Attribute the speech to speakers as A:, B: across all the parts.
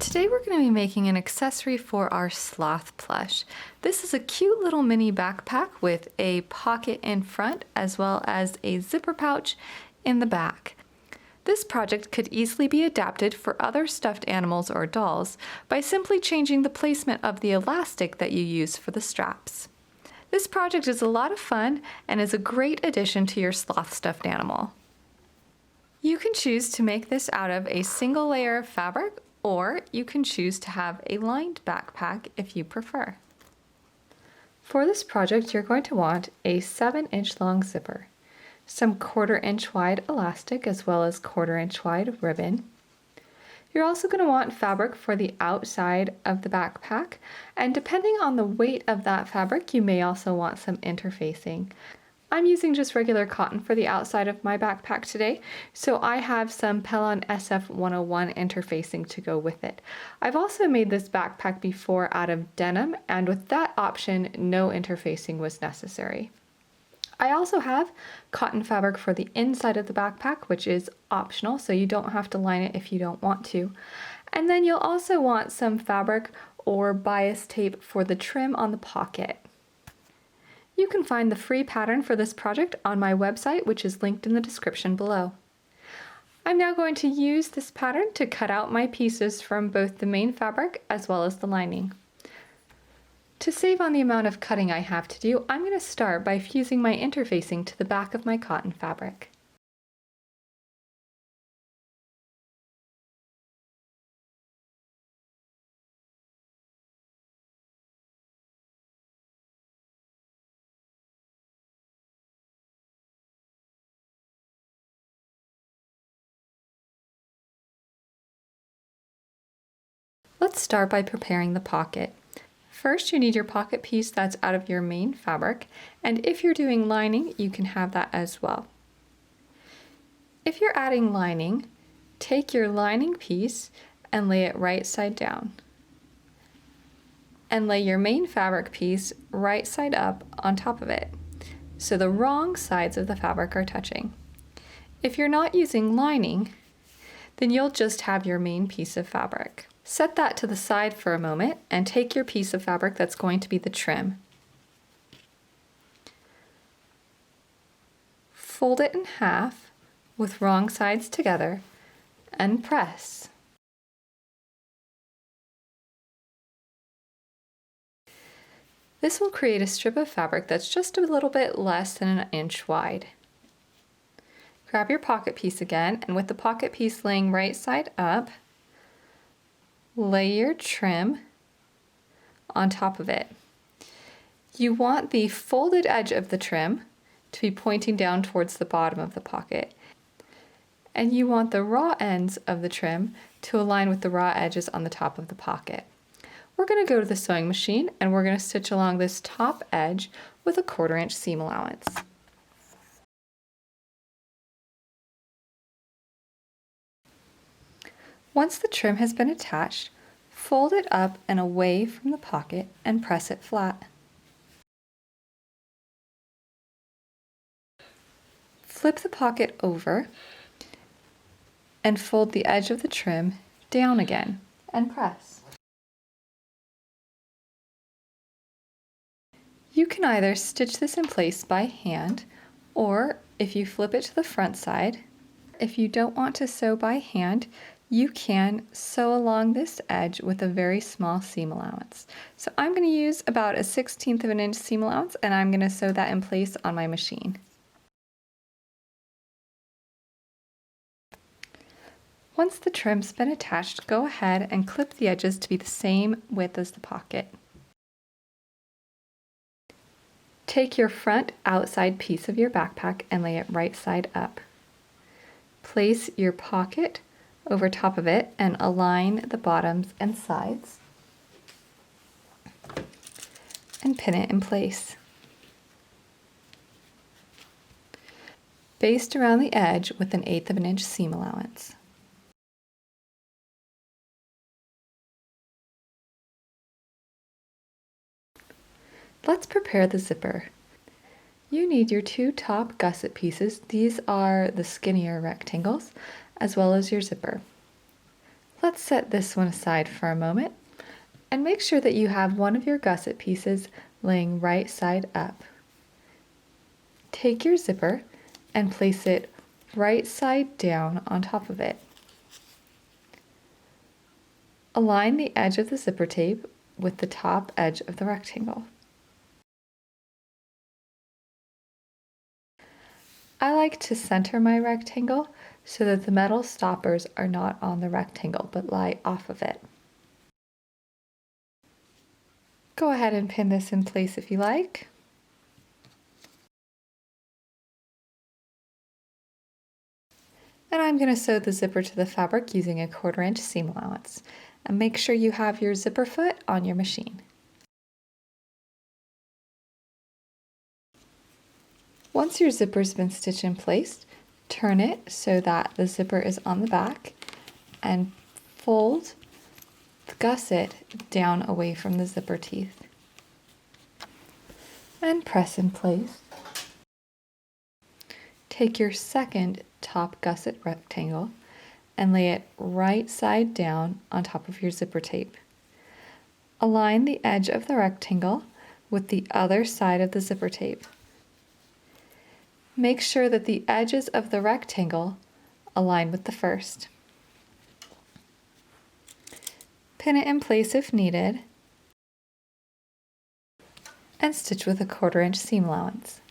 A: Today we're going to be making an accessory for our Sloth plush. This is a cute little mini backpack with a pocket in front as well as a zipper pouch in the back. This project could easily be adapted for other stuffed animals or dolls by simply changing the placement of the elastic that you use for the straps. This project is a lot of fun and is a great addition to your Sloth stuffed animal. You can choose to make this out of a single layer of fabric, or you can choose to have a lined backpack if you prefer. For this project, you're going to want a 7-inch long zipper, some 1/4 inch wide elastic as well as 1/4 inch wide ribbon. You're also going to want fabric for the outside of the backpack, and depending on the weight of that fabric, you may also want some interfacing. I'm using just regular cotton for the outside of my backpack today, so I have some Pellon SF101 interfacing to go with it. I've also made this backpack before out of denim, and with that option, no interfacing was necessary. I also have cotton fabric for the inside of the backpack, which is optional, so you don't have to line it if you don't want to. And then you'll also want some fabric or bias tape for the trim on the pocket. You can find the free pattern for this project on my website, which is linked in the description below. I'm now going to use this pattern to cut out my pieces from both the main fabric as well as the lining. To save on the amount of cutting I have to do, I'm going to start by fusing my interfacing to the back of my cotton fabric. Let's start by preparing the pocket. First, you need your pocket piece that's out of your main fabric, and if you're doing lining, you can have that as well. If you're adding lining, take your lining piece and lay it right side down, and lay your main fabric piece right side up on top of it, so the wrong sides of the fabric are touching. If you're not using lining, then you'll just have your main piece of fabric. Set that to the side for a moment and take your piece of fabric that's going to be the trim. Fold it in half with wrong sides together and press. This will create a strip of fabric that's just a little bit less than 1 inch wide. Grab your pocket piece again, and with the pocket piece laying right side up, lay your trim on top of it. You want the folded edge of the trim to be pointing down towards the bottom of the pocket, and you want the raw ends of the trim to align with the raw edges on the top of the pocket. We're going to go to the sewing machine and we're going to stitch along this top edge with a 1/4 inch seam allowance. Once the trim has been attached, fold it up and away from the pocket and press it flat. Flip the pocket over and fold the edge of the trim down again and press. You can either stitch this in place by hand, or if you flip it to the front side, if you don't want to sew by hand, you can sew along this edge with a very small seam allowance. So I'm going to use about a 1/16 of an inch seam allowance, and I'm going to sew that in place on my machine. Once the trim's been attached, go ahead and clip the edges to be the same width as the pocket. Take your front outside piece of your backpack and lay it right side up. Place your pocket over top of it and align the bottoms and sides and pin it in place. Baste around the edge with an 1/8 of an inch seam allowance. Let's prepare the zipper. You need your 2 top gusset pieces. These are the skinnier rectangles, as well as your zipper. Let's set this one aside for a moment and make sure that you have one of your gusset pieces laying right side up. Take your zipper and place it right side down on top of it. Align the edge of the zipper tape with the top edge of the rectangle. I like to center my rectangle so that the metal stoppers are not on the rectangle but lie off of it. Go ahead and pin this in place if you like. And I'm going to sew the zipper to the fabric using a 1/4 inch seam allowance. And make sure you have your zipper foot on your machine. Once your zipper's been stitched in place, turn it so that the zipper is on the back and fold the gusset down away from the zipper teeth. And press in place. Take your second top gusset rectangle and lay it right side down on top of your zipper tape. Align the edge of the rectangle with the other side of the zipper tape. Make sure that the edges of the rectangle align with the first. Pin it in place if needed, and stitch with a 1/4 inch seam allowance.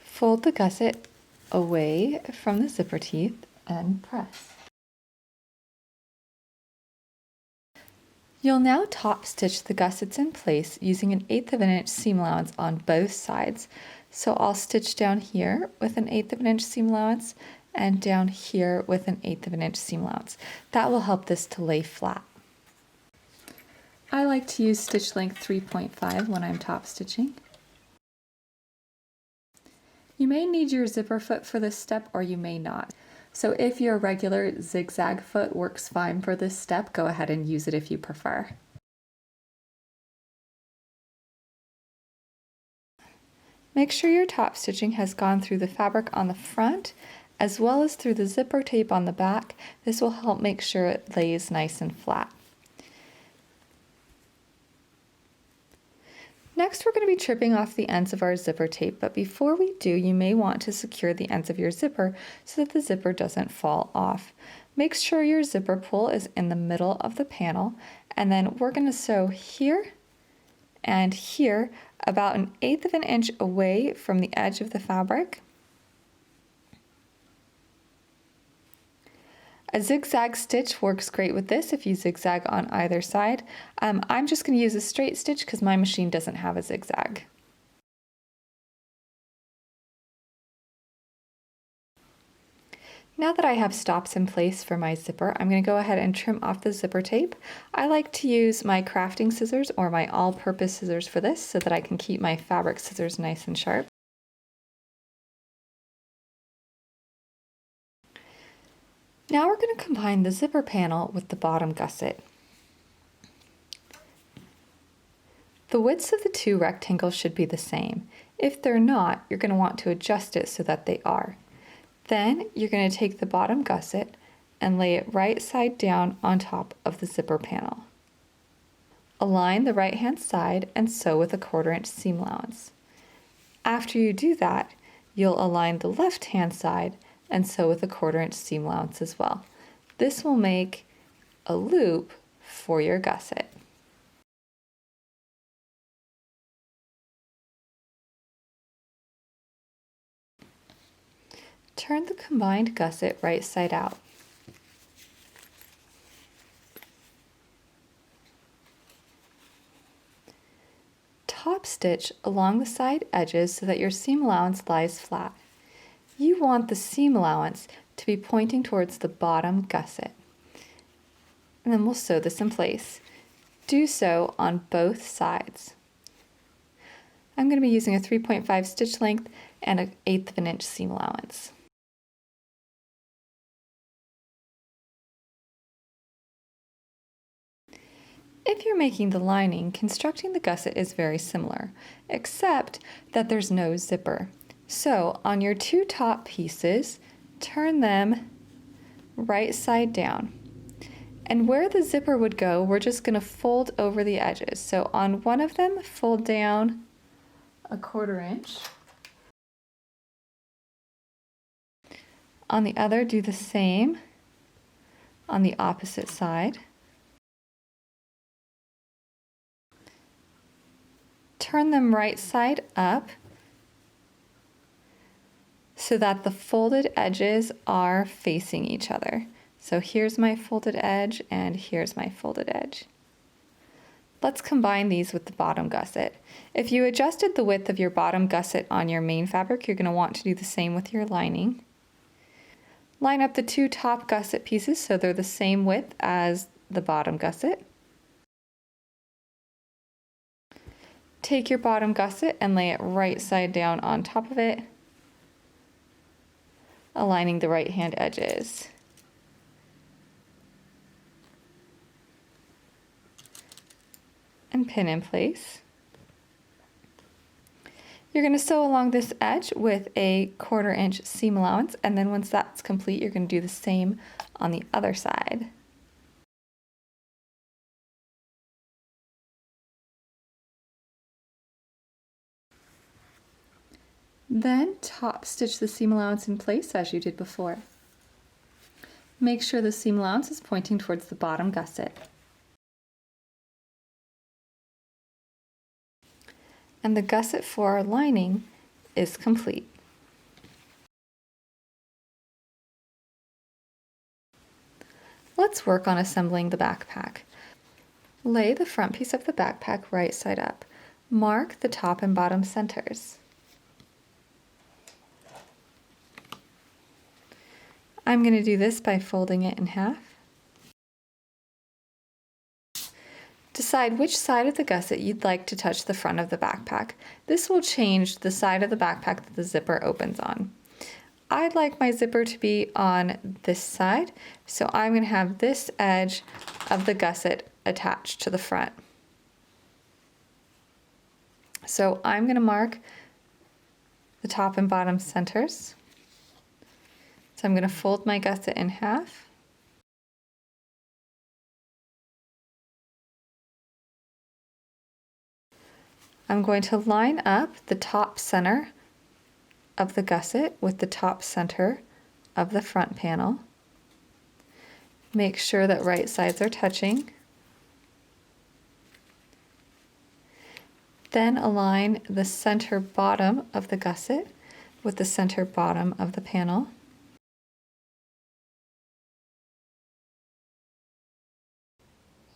A: Fold the gusset away from the zipper teeth and press. You'll now top stitch the gussets in place using an 1/8 of an inch seam allowance on both sides. So I'll stitch down here with an 1/8 of an inch seam allowance and down here with an 1/8 of an inch seam allowance. That will help this to lay flat. I like to use stitch length 3.5 when I'm top stitching. You may need your zipper foot for this step or you may not. So if your regular zigzag foot works fine for this step, go ahead and use it if you prefer. Make sure your top stitching has gone through the fabric on the front as well as through the zipper tape on the back. This will help make sure it lays nice and flat. Next, we're going to be tripping off the ends of our zipper tape, but before we do, you may want to secure the ends of your zipper so that the zipper doesn't fall off. Make sure your zipper pull is in the middle of the panel, and then we're going to sew here and here about an 1/8 of an inch away from the edge of the fabric. A zigzag stitch works great with this if you zigzag on either side. I'm just going to use a straight stitch because my machine doesn't have a zigzag. Now that I have stops in place for my zipper, I'm going to go ahead and trim off the zipper tape. I like to use my crafting scissors or my all-purpose scissors for this so that I can keep my fabric scissors nice and sharp. Now we're going to combine the zipper panel with the bottom gusset. The widths of the two rectangles should be the same. If they're not, you're going to want to adjust it so that they are. Then you're going to take the bottom gusset and lay it right side down on top of the zipper panel. Align the right hand side and sew with a 1/4 inch seam allowance. After you do that, you'll align the left hand side and sew with a 1/4 inch seam allowance as well. This will make a loop for your gusset. Turn the combined gusset right side out. Top stitch along the side edges so that your seam allowance lies flat. You want the seam allowance to be pointing towards the bottom gusset. And then we'll sew this in place. Do so on both sides. I'm going to be using a 3.5 stitch length and an 1/8 of an inch seam allowance. If you're making the lining, constructing the gusset is very similar, except that there's no zipper. So on your two top pieces, turn them right side down. And where the zipper would go, we're just going to fold over the edges. So on one of them, fold down 1/4 inch. On the other, do the same on the opposite side. Turn them right side up so that the folded edges are facing each other. So here's my folded edge and here's my folded edge. Let's combine these with the bottom gusset. If you adjusted the width of your bottom gusset on your main fabric, you're going to want to do the same with your lining. Line up the 2 top gusset pieces so they're the same width as the bottom gusset. Take your bottom gusset and lay it right side down on top of it, aligning the right hand edges. And pin in place. You're going to sew along this edge with a 1/4 inch seam allowance, and then once that's complete, you're going to do the same on the other side. Then top stitch the seam allowance in place as you did before. Make sure the seam allowance is pointing towards the bottom gusset. And the gusset for our lining is complete. Let's work on assembling the backpack. Lay the front piece of the backpack right side up. Mark the top and bottom centers. I'm going to do this by folding it in half. Decide which side of the gusset you'd like to touch the front of the backpack. This will change the side of the backpack that the zipper opens on. I'd like my zipper to be on this side, so I'm going to have this edge of the gusset attached to the front. So I'm going to mark the top and bottom centers. So I'm going to fold my gusset in half. I'm going to line up the top center of the gusset with the top center of the front panel. Make sure that right sides are touching. Then align the center bottom of the gusset with the center bottom of the panel.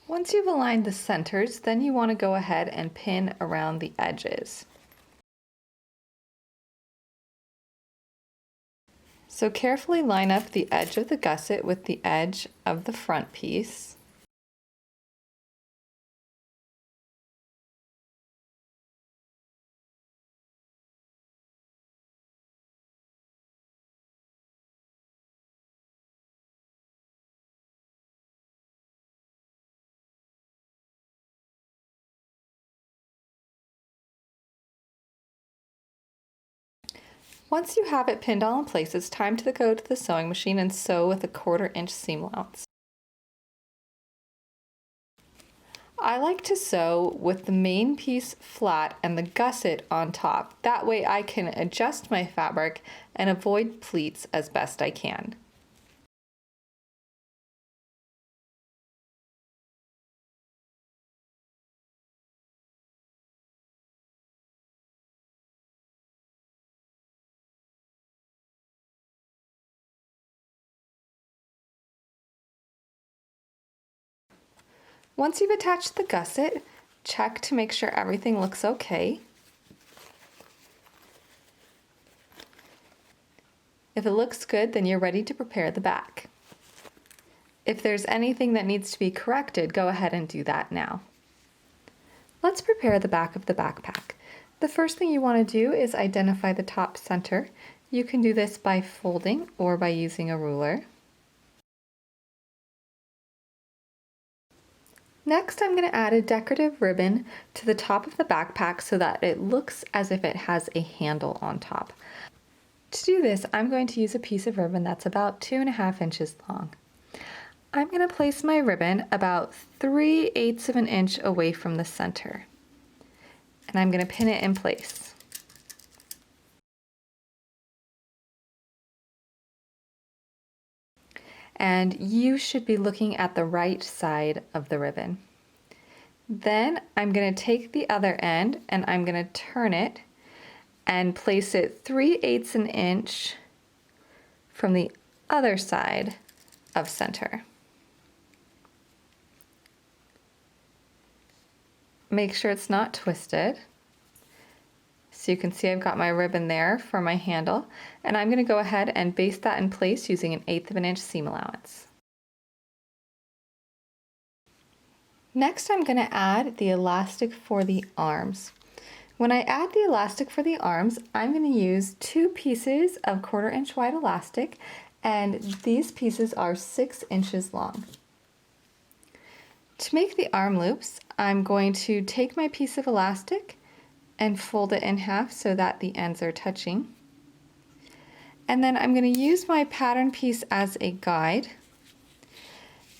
A: Once you've aligned the centers, then you want to go ahead and pin around the edges. So carefully line up the edge of the gusset with the edge of the front piece. Once you have it pinned all in place, it's time to go to the sewing machine and sew with a 1/4 inch seam allowance. I like to sew with the main piece flat and the gusset on top. That way I can adjust my fabric and avoid pleats as best I can. Once you've attached the gusset, check to make sure everything looks okay. If it looks good, then you're ready to prepare the back. If there's anything that needs to be corrected, go ahead and do that now. Let's prepare the back of the backpack. The first thing you want to do is identify the top center. You can do this by folding or by using a ruler. Next, I'm going to add a decorative ribbon to the top of the backpack so that it looks as if it has a handle on top. To do this, I'm going to use a piece of ribbon that's about 2.5 inches long. I'm going to place my ribbon about 3/8 of an inch away from the center. And I'm going to pin it in place. And you should be looking at the right side of the ribbon. Then I'm going to take the other end and I'm going to turn it and place it 3/8 an inch from the other side of center. Make sure it's not twisted. So you can see I've got my ribbon there for my handle, and I'm going to go ahead and baste that in place using 1/8 of an inch seam allowance. Next, I'm going to add the elastic for the arms. When I add the elastic for the arms, I'm going to use 2 pieces of 1/4 inch wide elastic, and these pieces are 6 inches long. To make the arm loops, I'm going to take my piece of elastic and fold it in half so that the ends are touching. And then I'm going to use my pattern piece as a guide.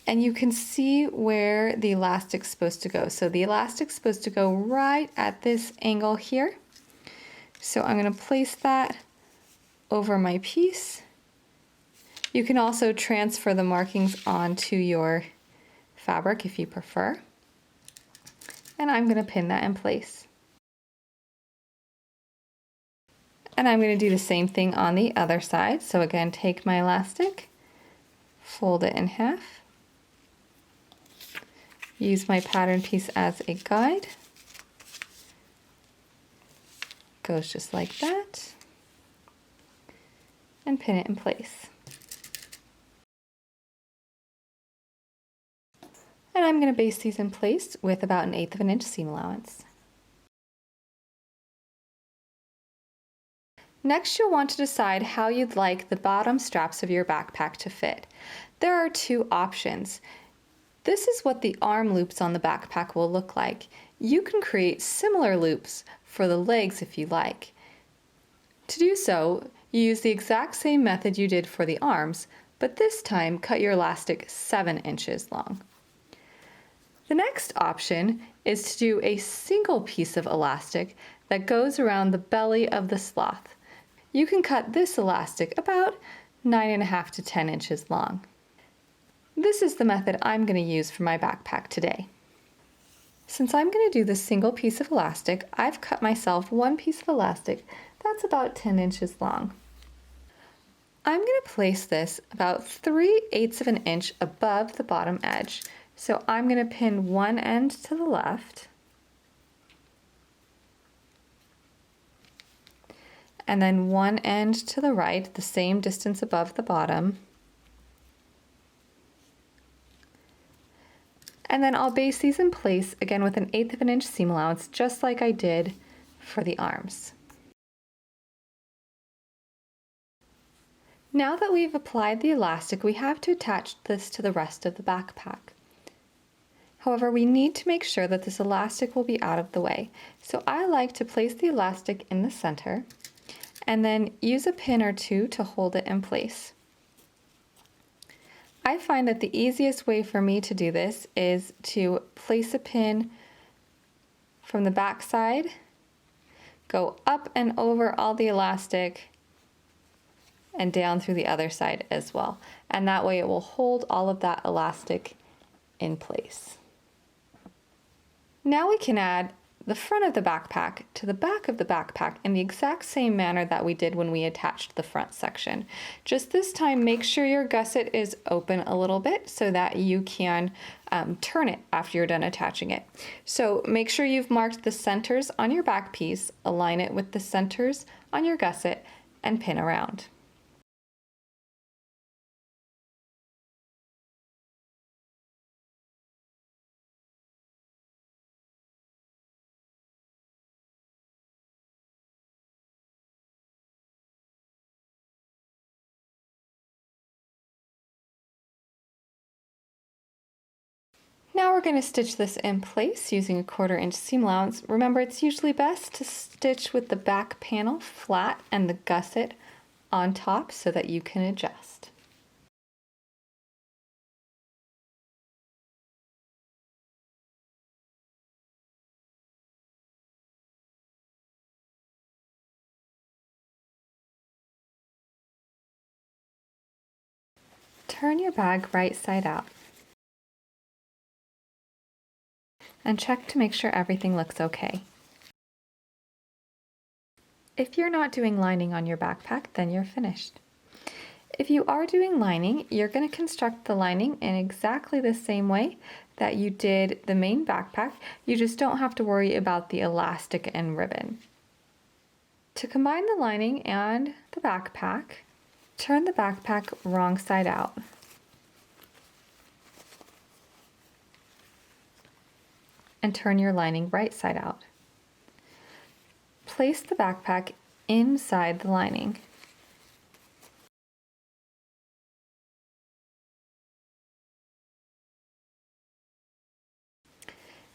A: And you can see where the elastic's supposed to go. So the elastic's supposed to go right at this angle here. So I'm going to place that over my piece. You can also transfer the markings onto your fabric if you prefer. And I'm going to pin that in place. And I'm going to do the same thing on the other side. So again, take my elastic, fold it in half, use my pattern piece as a guide. Goes just like that. And pin it in place. And I'm going to baste these in place with about 1/8 of an inch seam allowance. Next, you'll want to decide how you'd like the bottom straps of your backpack to fit. There are 2 options. This is what the arm loops on the backpack will look like. You can create similar loops for the legs if you like. To do so, you use the exact same method you did for the arms, but this time cut your elastic 7 inches long. The next option is to do a single piece of elastic that goes around the belly of the sloth. You can cut this elastic about 9.5 to 10 inches long. This is the method I'm going to use for my backpack today. Since I'm going to do the single piece of elastic, I've cut myself 1 piece of elastic that's about 10 inches long. I'm going to place this about 3/8 of an inch above the bottom edge. So I'm going to pin one end to the left and then one end to the right, the same distance above the bottom. And then I'll baste these in place again with 1/8 of an inch seam allowance, just like I did for the arms. Now that we've applied the elastic, we have to attach this to the rest of the backpack. However, we need to make sure that this elastic will be out of the way. So I like to place the elastic in the center and then use a pin or 2 to hold it in place. I find that the easiest way for me to do this is to place a pin from the back side, go up and over all the elastic, and down through the other side as well. And that way it will hold all of that elastic in place. Now we can add the front of the backpack to the back of the backpack in the exact same manner that we did when we attached the front section. Just this time, make sure your gusset is open a little bit so that you can turn it after you're done attaching it. So make sure you've marked the centers on your back piece, align it with the centers on your gusset, and pin around. Now we're going to stitch this in place using a 1/4 inch seam allowance. Remember, it's usually best to stitch with the back panel flat and the gusset on top so that you can adjust. Turn your bag right side out and check to make sure everything looks okay. If you're not doing lining on your backpack, then you're finished. If you are doing lining, you're going to construct the lining in exactly the same way that you did the main backpack. You just don't have to worry about the elastic and ribbon. To combine the lining and the backpack, turn the backpack wrong side out. And turn your lining right side out. Place the backpack inside the lining.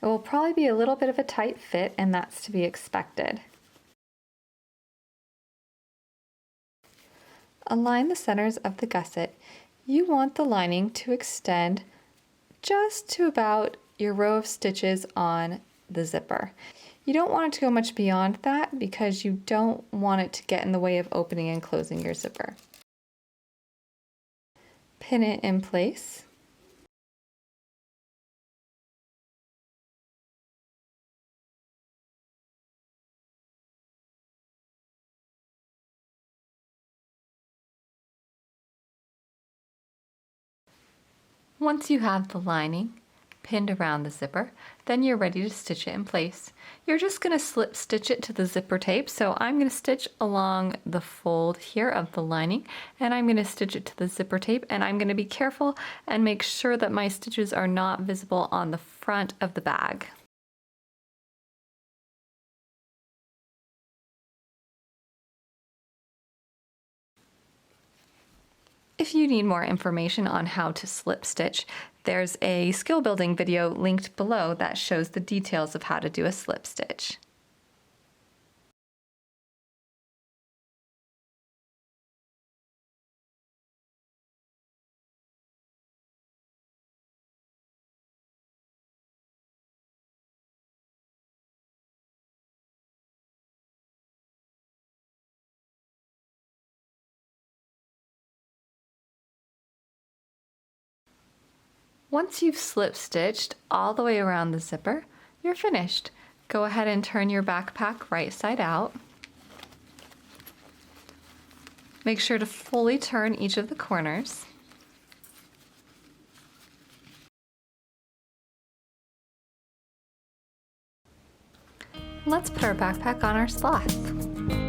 A: It will probably be a little bit of a tight fit, and that's to be expected. Align the centers of the gusset. You want the lining to extend just to about your row of stitches on the zipper. You don't want it to go much beyond that because you don't want it to get in the way of opening and closing your zipper. Pin it in place. Once you have the lining pinned around the zipper, then you're ready to stitch it in place. You're just going to slip stitch it to the zipper tape, so I'm going to stitch along the fold here of the lining, and I'm going to stitch it to the zipper tape, and I'm going to be careful and make sure that my stitches are not visible on the front of the bag. If you need more information on how to slip stitch, there's a skill building video linked below that shows the details of how to do a slip stitch. Once you've slip stitched all the way around the zipper, you're finished. Go ahead and turn your backpack right side out. Make sure to fully turn each of the corners. Let's put our backpack on our sloth.